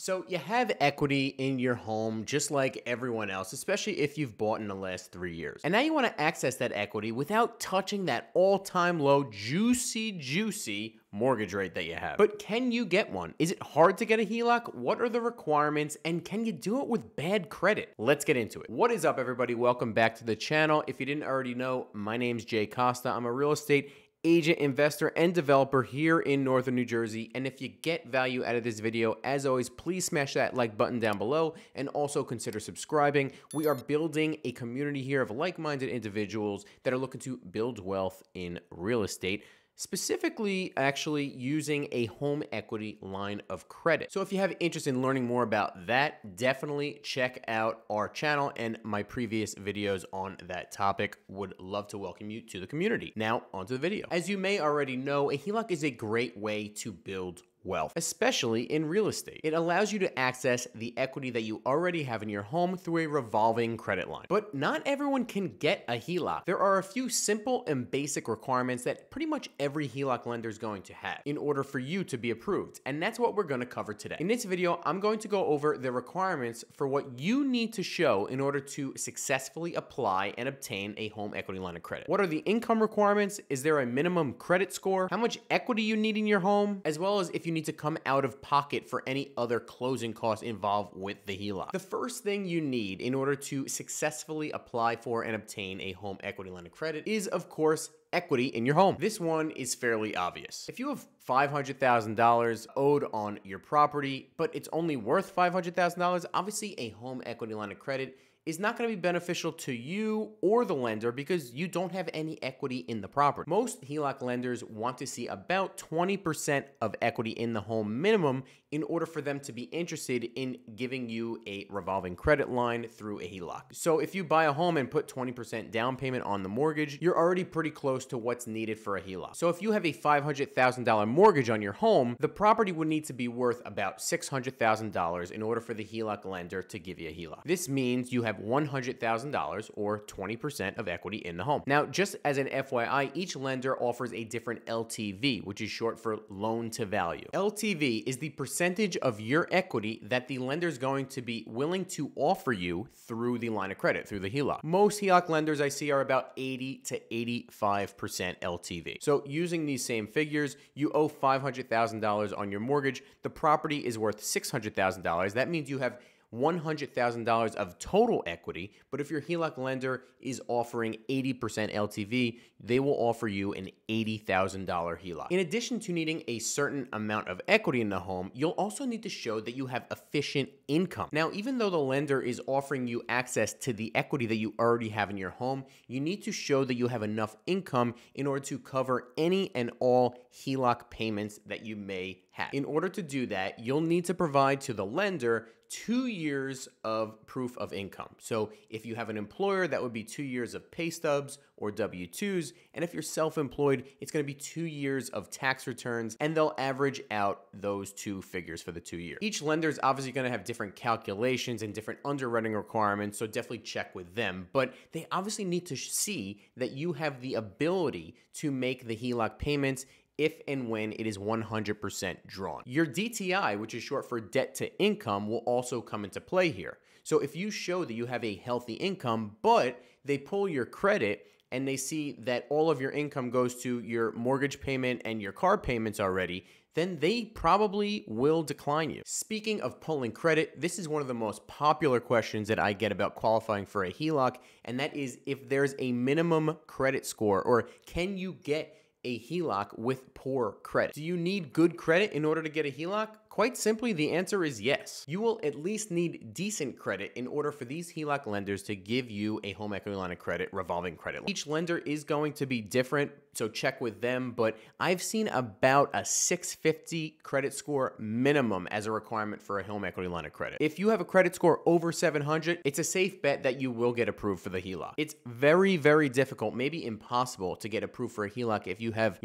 So you have equity in your home just like everyone else, especially if you've bought in the last 3 years. And now you want to access that equity without touching that all-time low, juicy mortgage rate that you have. But can you get one? Is it hard to get a HELOC? What are the requirements? And can you do it with bad credit? Let's get into it. What is up, everybody? Welcome back to the channel. If you didn't already know, my name's Jay Costa. I'm a real estate agent, investor, and developer here in Northern New Jersey. And if you get value out of this video, as always, please smash that like button down below and also consider subscribing. We are building a community here of like-minded individuals that are looking to build wealth in real estate, specifically actually using a home equity line of credit. So if you have interest in learning more about that, definitely check out our channel and my previous videos on that topic. Would love to welcome you to the community. Now, onto the video. As you may already know, a HELOC is a great way to build wealth, especially in real estate. It allows you to access the equity that you already have in your home through a revolving credit line. But not everyone can get a HELOC. There are a few simple and basic requirements that pretty much every HELOC lender is going to have in order for you to be approved. And that's what we're going to cover today. In this video, I'm going to go over the requirements for what you need to show in order to successfully apply and obtain a home equity line of credit. What are the income requirements? Is there a minimum credit score? How much equity you need in your home? As well as if you need to come out of pocket for any other closing costs involved with the HELOC. The first thing you need in order to successfully apply for and obtain a home equity line of credit is, of course, equity in your home. This one is fairly obvious. If you have $500,000 owed on your property, but it's only worth $500,000, obviously a home equity line of credit is not going to be beneficial to you or the lender because you don't have any equity in the property. Most HELOC lenders want to see about 20% of equity in the home minimum in order for them to be interested in giving you a revolving credit line through a HELOC. So if you buy a home and put 20% down payment on the mortgage, you're already pretty close to what's needed for a HELOC. So if you have a $500,000 mortgage on your home, the property would need to be worth about $600,000 in order for the HELOC lender to give you a HELOC. This means you have $100,000 or 20% of equity in the home. Now, just as an FYI, each lender offers a different LTV, which is short for loan to value. LTV is the percentage of your equity that the lender is going to be willing to offer you through the line of credit, through the HELOC. Most HELOC lenders I see are about 80 to 85% LTV. So using these same figures, you owe $500,000 on your mortgage. The property is worth $600,000. That means you have $100,000 of total equity, but if your HELOC lender is offering 80% LTV, they will offer you an $80,000 HELOC. In addition to needing a certain amount of equity in the home, you'll also need to show that you have efficient income. Now, even though the lender is offering you access to the equity that you already have in your home, you need to show that you have enough income in order to cover any and all HELOC payments that you may have. In order to do that, you'll need to provide to the lender 2 years of proof of income. So if you have an employer, that would be 2 years of pay stubs or W-2s. And if you're self-employed, it's going to be 2 years of tax returns, and they'll average out those two figures for the 2 years. Each lender is obviously going to have different calculations and different underwriting requirements, so definitely check with them. But they obviously need to see that you have the ability to make the HELOC payments if and when it is 100% drawn. Your DTI, which is short for debt to income, will also come into play here. So if you show that you have a healthy income, but they pull your credit and they see that all of your income goes to your mortgage payment and your car payments already, then they probably will decline you. Speaking of pulling credit, this is one of the most popular questions that I get about qualifying for a HELOC, and that is if there's a minimum credit score, or can you get a HELOC with poor credit? Do you need good credit in order to get a HELOC? Quite simply, the answer is yes. You will at least need decent credit in order for these HELOC lenders to give you a home equity line of credit, revolving credit line. Each lender is going to be different, so check with them, but I've seen about a 650 credit score minimum as a requirement for a home equity line of credit. If you have a credit score over 700, it's a safe bet that you will get approved for the HELOC. It's very, very difficult, maybe impossible, to get approved for a HELOC if you have,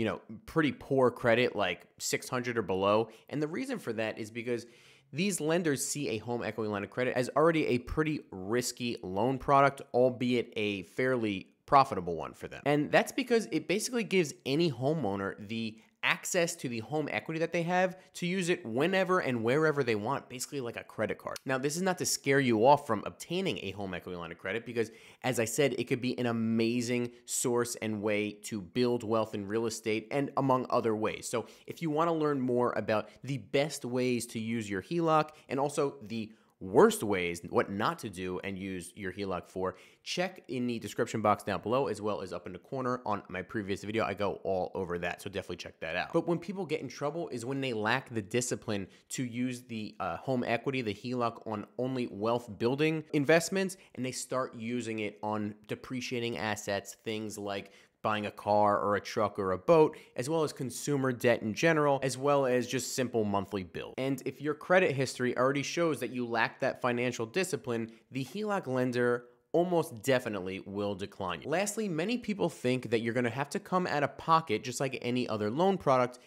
pretty poor credit, like 600 or below. And the reason for that is because these lenders see a home equity line of credit as already a pretty risky loan product, albeit a fairly profitable one for them. And that's because it basically gives any homeowner the access to the home equity that they have to use it whenever and wherever they want, basically like a credit card. Now, this is not to scare you off from obtaining a home equity line of credit because, as I said, it could be an amazing source and way to build wealth in real estate and among other ways. So if you want to learn more about the best ways to use your HELOC and also the worst ways, what not to do and use your HELOC for, check in the description box down below as well as up in the corner on my previous video. I go all over that, so definitely check that out. But when people get in trouble is when they lack the discipline to use the home equity, the HELOC, on only wealth building investments, and they start using it on depreciating assets, things like buying a car or a truck or a boat, as well as consumer debt in general, as well as just simple monthly bills. And if your credit history already shows that you lack that financial discipline, the HELOC lender almost definitely will decline you. Lastly, many people think that you're gonna have to come out of pocket, just like any other loan product,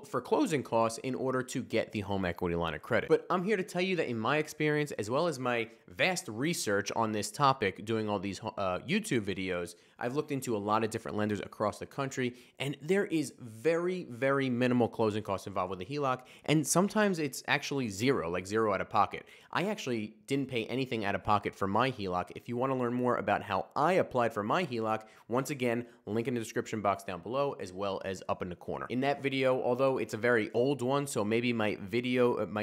for closing costs in order to get the home equity line of credit. But I'm here to tell you that in my experience, as well as my vast research on this topic, doing all these YouTube videos, I've looked into a lot of different lenders across the country, and there is very, very minimal closing costs involved with the HELOC, and sometimes it's actually zero, like zero out of pocket. I actually didn't pay anything out of pocket for my HELOC. If you want to learn more about how I applied for my HELOC, once again, link in the description box down below, as well as up in the corner. In that video, although it's a very old one, so maybe my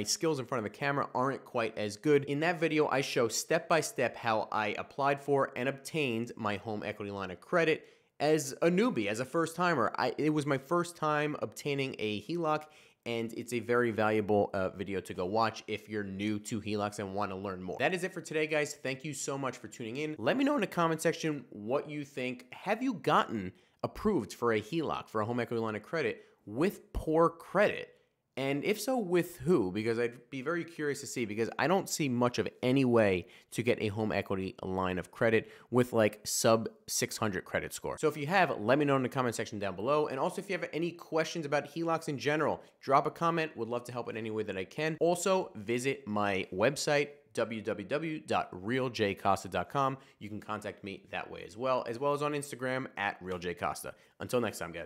skills in front of the camera aren't quite as good. In that video, I show step by step how I applied for and obtained my home equity line of credit as a newbie, as a first timer. It was my first time obtaining a HELOC, and it's a very valuable video to go watch if you're new to HELOCs and want to learn more. That is it for today, guys. Thank you so much for tuning in. Let me know in the comment section what you think. Have you gotten approved for a HELOC, for a home equity line of credit, with poor credit? And if so, with who? Because I'd be very curious to see, because I don't see much of any way to get a home equity line of credit with like sub 600 credit score. So if you have, let me know in the comment section down below. And also, if you have any questions about HELOCs in general, drop a comment. Would love to help in any way that I can. Also, visit my website, www.realjcosta.com. You can contact me that way as well as on Instagram @realjcosta. Until next time, guys.